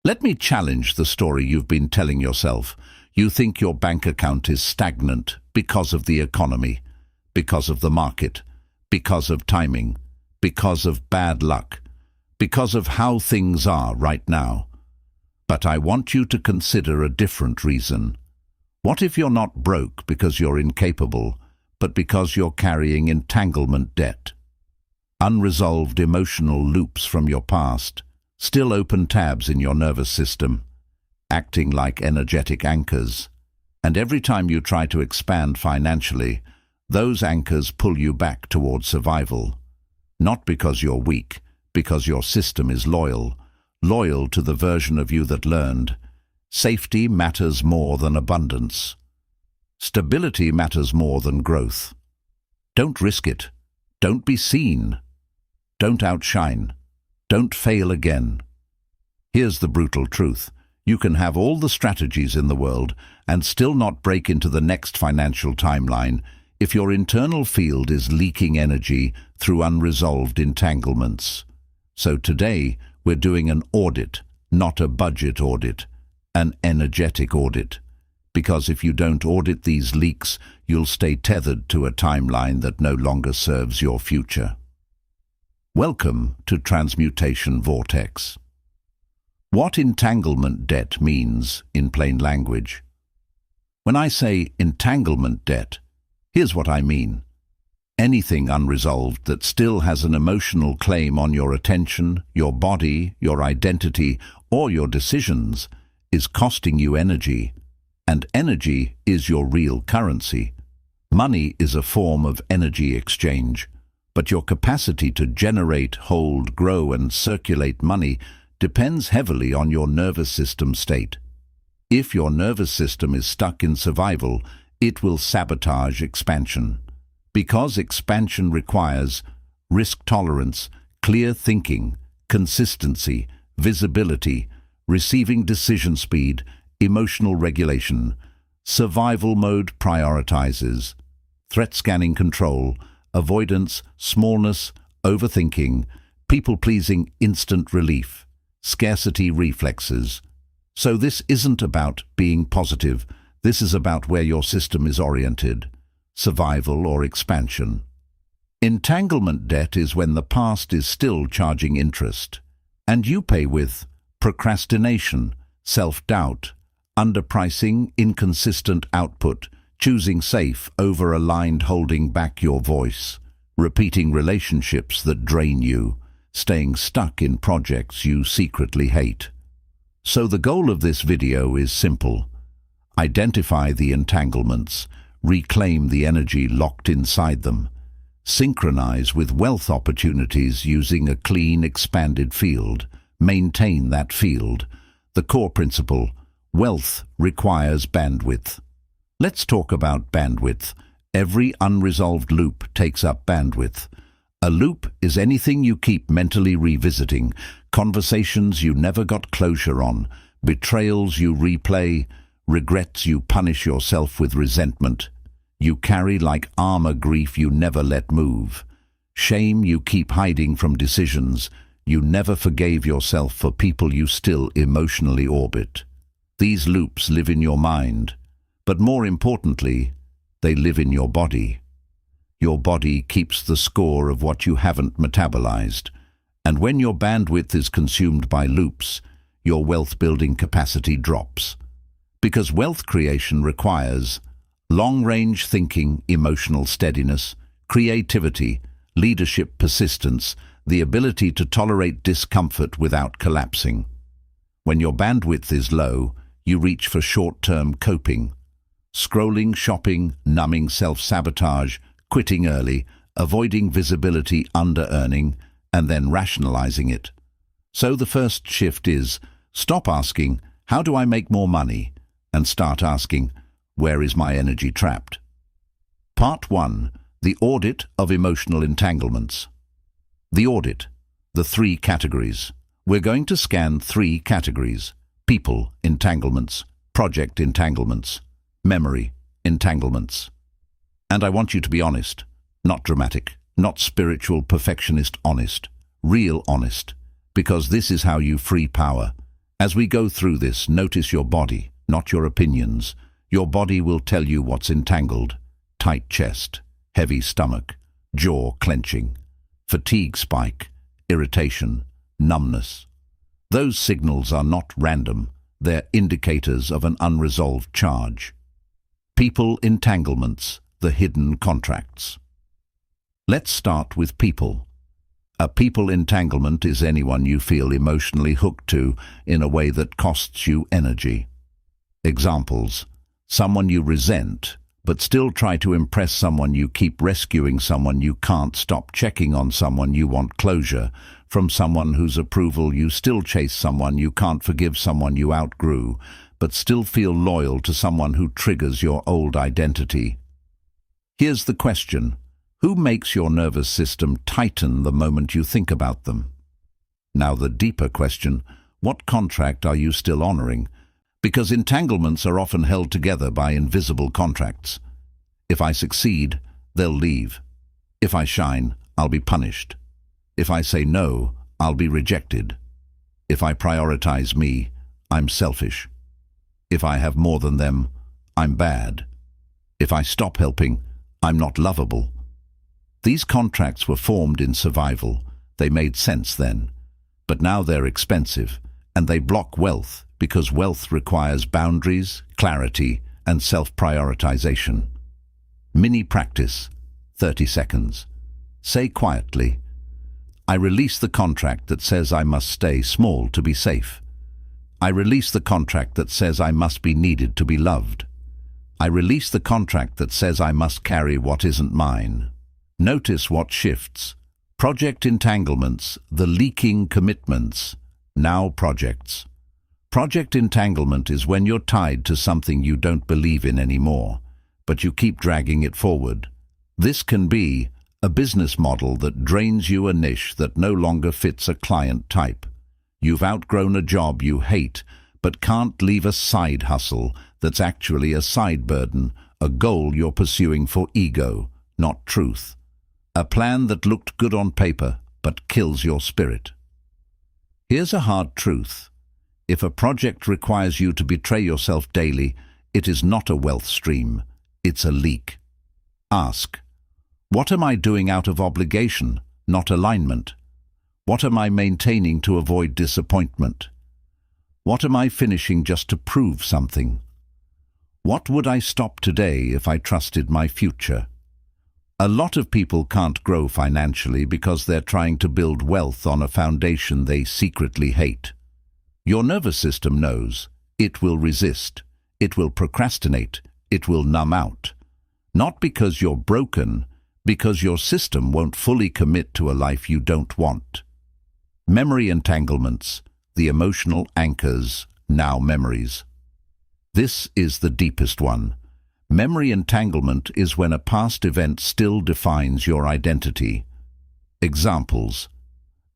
Let me challenge the story you've been telling yourself. You think your bank account is stagnant because of the economy, because of the market, because of timing, because of bad luck, because of how things are right now. But I want you to consider a different reason. What if you're not broke because you're incapable, but because you're carrying entanglement debt? Unresolved emotional loops from your past, still open tabs in your nervous system, acting like energetic anchors. And every time you try to expand financially, those anchors pull you back towards survival. Not because you're weak, because your system is loyal to the version of you that learned. Safety matters more than abundance. Stability matters more than growth. Don't risk it. Don't be seen. Don't outshine. Don't fail again. Here's the brutal truth. You can have all the strategies in the world and still not break into the next financial timeline if your internal field is leaking energy through unresolved entanglements. So today, we're doing an audit, not a budget audit, an energetic audit. Because if you don't audit these leaks, you'll stay tethered to a timeline that no longer serves your future. Welcome to Transmutation Vortex. What entanglement debt means in plain language. When I say entanglement debt, here's what I mean. Anything unresolved that still has an emotional claim on your attention, your body, your identity, or your decisions is costing you energy, and energy is your real currency. Money is a form of energy exchange, but your capacity to generate, hold, grow, and circulate money depends heavily on your nervous system state. If your nervous system is stuck in survival, it will sabotage expansion. Because expansion requires risk tolerance, clear thinking, consistency, visibility, receiving decision speed, emotional regulation, survival mode prioritizes, threat scanning control, avoidance, smallness, overthinking, people-pleasing instant relief, scarcity reflexes. So this isn't about being positive, this is about where your system is oriented, survival or expansion. Entanglement debt is when the past is still charging interest, and you pay with procrastination, self-doubt, underpricing, inconsistent output, choosing safe over aligned, holding back your voice, repeating relationships that drain you, staying stuck in projects you secretly hate. So the goal of this video is simple. Identify the entanglements, reclaim the energy locked inside them, synchronize with wealth opportunities using a clean, expanded field, maintain that field. The core principle, wealth requires bandwidth. Let's talk about bandwidth. Every unresolved loop takes up bandwidth. A loop is anything you keep mentally revisiting, conversations you never got closure on, betrayals you replay, regrets you punish yourself with resentment. You carry like armor grief you never let move. Shame you keep hiding from decisions. You never forgave yourself for people you still emotionally orbit. These loops live in your mind, but more importantly, they live in your body. Your body keeps the score of what you haven't metabolized, and when your bandwidth is consumed by loops, your wealth-building capacity drops. Because wealth creation requires long-range thinking, emotional steadiness, creativity, leadership persistence, the ability to tolerate discomfort without collapsing. When your bandwidth is low, you reach for short-term coping. Scrolling, shopping, numbing self-sabotage, quitting early, avoiding visibility, under-earning, and then rationalizing it. So the first shift is, stop asking, how do I make more money? And start asking, where is my energy trapped? Part 1. The Audit of Emotional Entanglements. The audit. The 3 categories. We're going to scan 3 categories. People entanglements, project entanglements, memory entanglements. And I want you to be honest, not dramatic, not spiritual perfectionist honest, real honest, because this is how you free power. As we go through this, notice your body, not your opinions. Your body will tell you what's entangled. Tight chest, heavy stomach, jaw clenching, fatigue spike, irritation, numbness. Those signals are not random, they're indicators of an unresolved charge. People entanglements, the hidden contracts. Let's start with people. A people entanglement is anyone you feel emotionally hooked to in a way that costs you energy. Examples: someone you resent, but still try to impress someone you keep rescuing, someone you can't stop checking on, someone you want closure from, someone whose approval you still chase, someone you can't forgive, someone you outgrew, but still feel loyal to, someone who triggers your old identity. Here's the question: who makes your nervous system tighten the moment you think about them? Now the deeper question: what contract are you still honoring? Because entanglements are often held together by invisible contracts. If I succeed, they'll leave. If I shine, I'll be punished. If I say no, I'll be rejected. If I prioritize me, I'm selfish. If I have more than them, I'm bad. If I stop helping, I'm not lovable. These contracts were formed in survival. They made sense then. But now they're expensive, and they block wealth, because wealth requires boundaries, clarity, and self-prioritization. Mini practice, 30 seconds. Say quietly, I release the contract that says I must stay small to be safe. I release the contract that says I must be needed to be loved. I release the contract that says I must carry what isn't mine. Notice what shifts. Project entanglements, the leaking commitments, now projects. Project entanglement is when you're tied to something you don't believe in anymore, but you keep dragging it forward. This can be a business model that drains you, a niche that no longer fits a client type. You've outgrown a job you hate, but can't leave a side hustle that's actually a side burden, a goal you're pursuing for ego, not truth. A plan that looked good on paper, but kills your spirit. Here's a hard truth. If a project requires you to betray yourself daily, it is not a wealth stream, it's a leak. Ask, what am I doing out of obligation, not alignment? What am I maintaining to avoid disappointment? What am I finishing just to prove something? What would I stop today if I trusted my future? A lot of people can't grow financially because they're trying to build wealth on a foundation they secretly hate. Your nervous system knows. It will resist. It will procrastinate. It will numb out. Not because you're broken, because your system won't fully commit to a life you don't want. Memory entanglements, the emotional anchors, now memories. This is the deepest one. Memory entanglement is when a past event still defines your identity. Examples: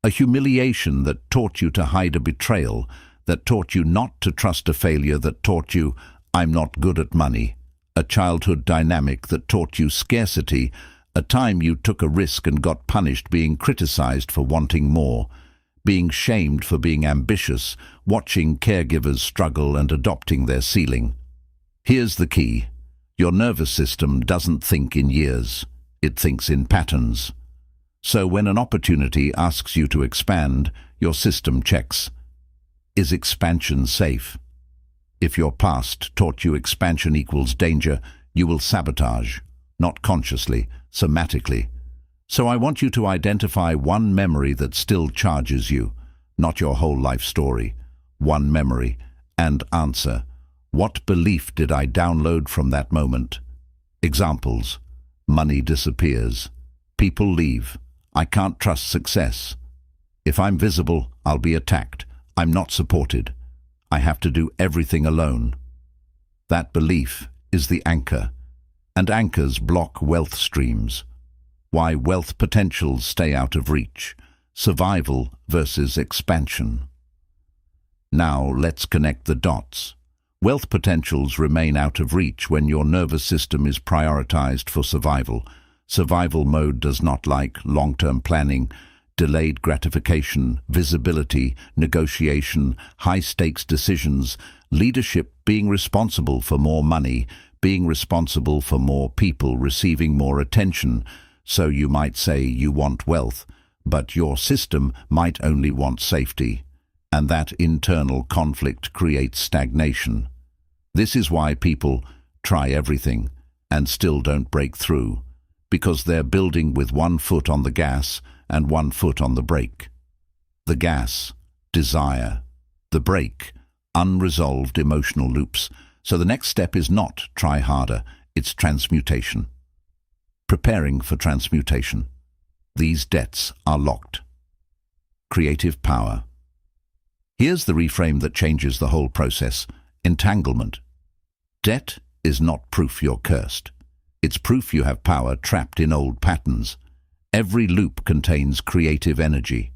a humiliation that taught you to hide a betrayal, that taught you not to trust a failure, that taught you, I'm not good at money. A childhood dynamic that taught you scarcity, a time you took a risk and got punished, being criticized for wanting more, being shamed for being ambitious, watching caregivers struggle and adopting their ceiling. Here's the key. Your nervous system doesn't think in years. It thinks in patterns. So when an opportunity asks you to expand, your system checks. Is expansion safe? If your past taught you expansion equals danger, you will sabotage, not consciously, somatically. So I want you to identify one memory that still charges you, not your whole life story. One memory, and answer, what belief did I download from that moment? Examples: money disappears. People leave. I can't trust success. If I'm visible, I'll be attacked. I'm not supported. I have to do everything alone. That belief is the anchor, and anchors block wealth streams. Why wealth potentials stay out of reach. Survival versus expansion. Now let's connect the dots. Wealth potentials remain out of reach when your nervous system is prioritized for survival. Survival mode does not like long-term planning, delayed gratification, visibility, negotiation, high-stakes decisions, leadership, being responsible for more money, being responsible for more people, receiving more attention. So you might say you want wealth, but your system might only want safety, and that internal conflict creates stagnation. This is why people try everything and still don't break through, because they're building with one foot on the gas and one foot on the brake. The gas, desire. The brake, unresolved emotional loops. So the next step is not try harder, it's transmutation. Preparing for transmutation. These debts are locked. Creative power. Here's the reframe that changes the whole process. Entanglement. Debt is not proof you're cursed. It's proof you have power trapped in old patterns. Every loop contains creative energy.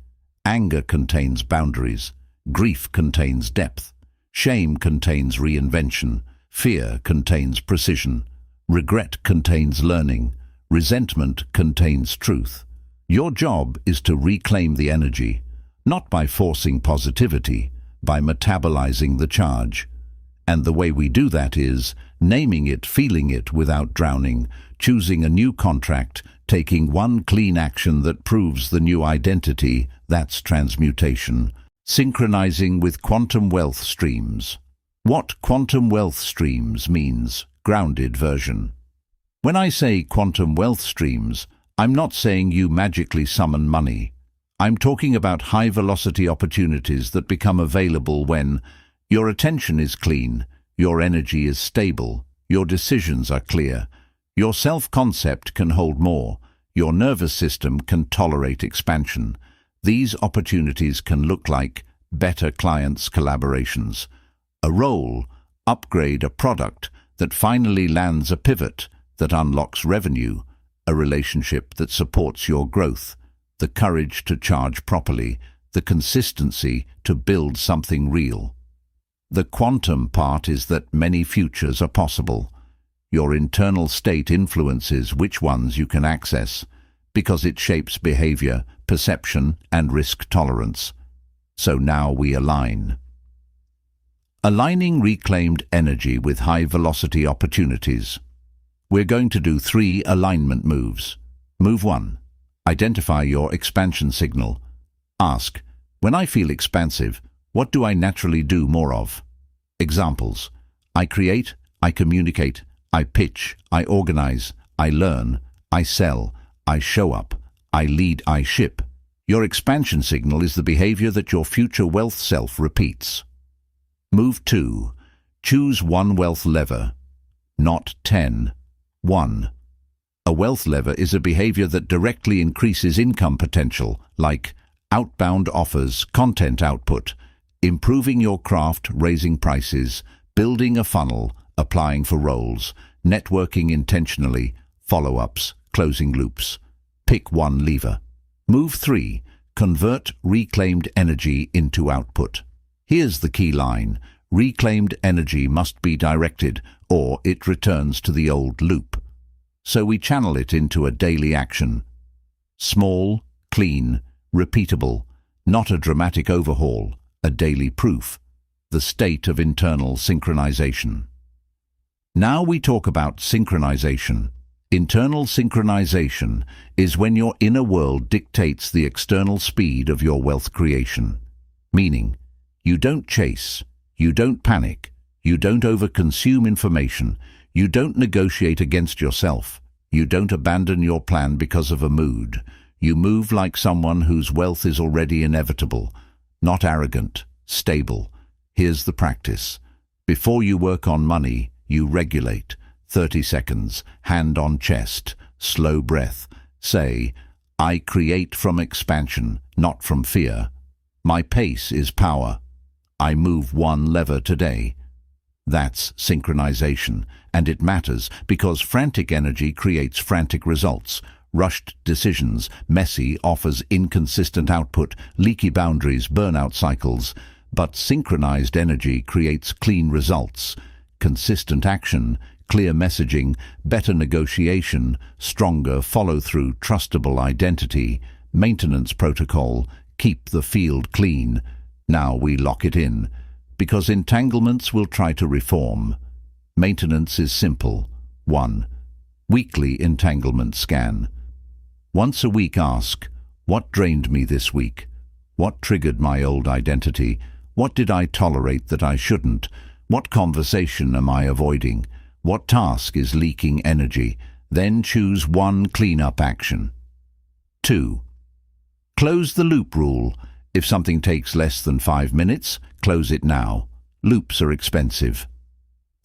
Anger contains boundaries. Grief contains depth. Shame contains reinvention. Fear contains precision. Regret contains learning. Resentment contains truth. Your job is to reclaim the energy, not by forcing positivity, by metabolizing the charge. And the way we do that is naming it, feeling it without drowning, choosing a new contract, taking one clean action that proves the new identity. That's transmutation. Synchronizing with quantum wealth streams. What quantum wealth streams means, grounded version. When I say quantum wealth streams, I'm not saying you magically summon money. I'm talking about high-velocity opportunities that become available when your attention is clean, your energy is stable, your decisions are clear, your self-concept can hold more, your nervous system can tolerate expansion. These opportunities can look like better clients' collaborations, a role, upgrade a product that finally lands a pivot that unlocks revenue, a relationship that supports your growth, the courage to charge properly, the consistency to build something real. The quantum part is that many futures are possible. Your internal state influences which ones you can access, because it shapes behavior, perception, and risk tolerance. So now we align. Aligning reclaimed energy with high-velocity opportunities. We're going to do 3 alignment moves. Move 1. Identify your expansion signal. Ask, when I feel expansive, what do I naturally do more of? Examples. I create, I communicate, I pitch, I organize, I learn, I sell, I show up, I lead, I ship. Your expansion signal is the behavior that your future wealth self repeats. Move 2. Choose one wealth lever, not 10. 1. A wealth lever is a behavior that directly increases income potential, like outbound offers, content output, improving your craft, raising prices, building a funnel, applying for roles, networking intentionally, follow-ups, closing loops. Pick one lever. Move 3. Convert reclaimed energy into output. Here's the key line. Reclaimed energy must be directed, or it returns to the old loop. So we channel it into a daily action. Small, clean, repeatable, not a dramatic overhaul, a daily proof. The state of internal synchronization. Now we talk about synchronization. Internal synchronization is when your inner world dictates the external speed of your wealth creation. Meaning, you don't chase, you don't panic, you don't overconsume information, you don't negotiate against yourself, you don't abandon your plan because of a mood. You move like someone whose wealth is already inevitable, not arrogant, stable. Here's the practice. Before you work on money, you regulate. 30 seconds, hand on chest, slow breath. Say, I create from expansion, not from fear. My pace is power. I move one lever today. That's synchronization, and it matters because frantic energy creates frantic results. Rushed decisions, messy offers, inconsistent output, leaky boundaries, burnout cycles. But synchronized energy creates clean results, consistent action, clear messaging, better negotiation, stronger follow-through, trustable identity, Maintenance protocol, keep the field clean. Now we lock it in, because entanglements will try to reform. Maintenance is simple. 1. Weekly entanglement scan. Once a week ask, what drained me this week? What triggered my old identity? What did I tolerate that I shouldn't? What conversation am I avoiding? What task is leaking energy? Then choose one clean-up action. 2. Close the loop rule. If something takes less than 5 minutes, close it now. Loops are expensive.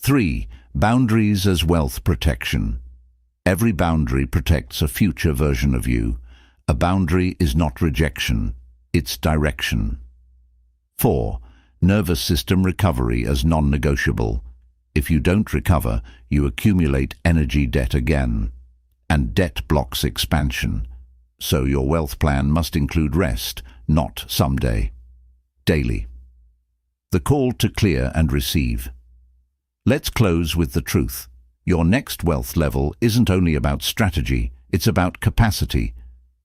3. Boundaries as wealth protection. Every boundary protects a future version of you. A boundary is not rejection, it's direction. 4. Nervous system recovery as non-negotiable. If you don't recover, you accumulate energy debt again. And debt blocks expansion. So your wealth plan must include rest, not someday. Daily. The call to clear and receive. Let's close with the truth. Your next wealth level isn't only about strategy, it's about capacity.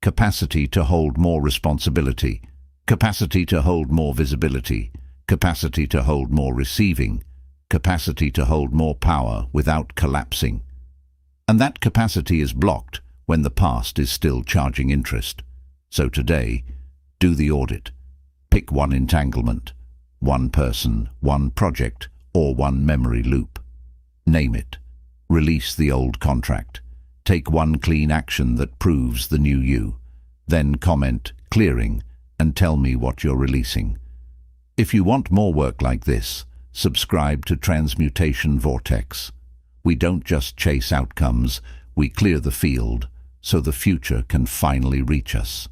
Capacity to hold more responsibility. Capacity to hold more visibility. Capacity to hold more receiving. Capacity to hold more power without collapsing. And that capacity is blocked when the past is still charging interest. So today, do the audit. Pick one entanglement, one person, one project, or one memory loop. Name it. Release the old contract. Take one clean action that proves the new you. Then comment, clearing, and tell me what you're releasing. If you want more work like this, subscribe to Transmutation Vortex. We don't just chase outcomes, we clear the field, so the future can finally reach us.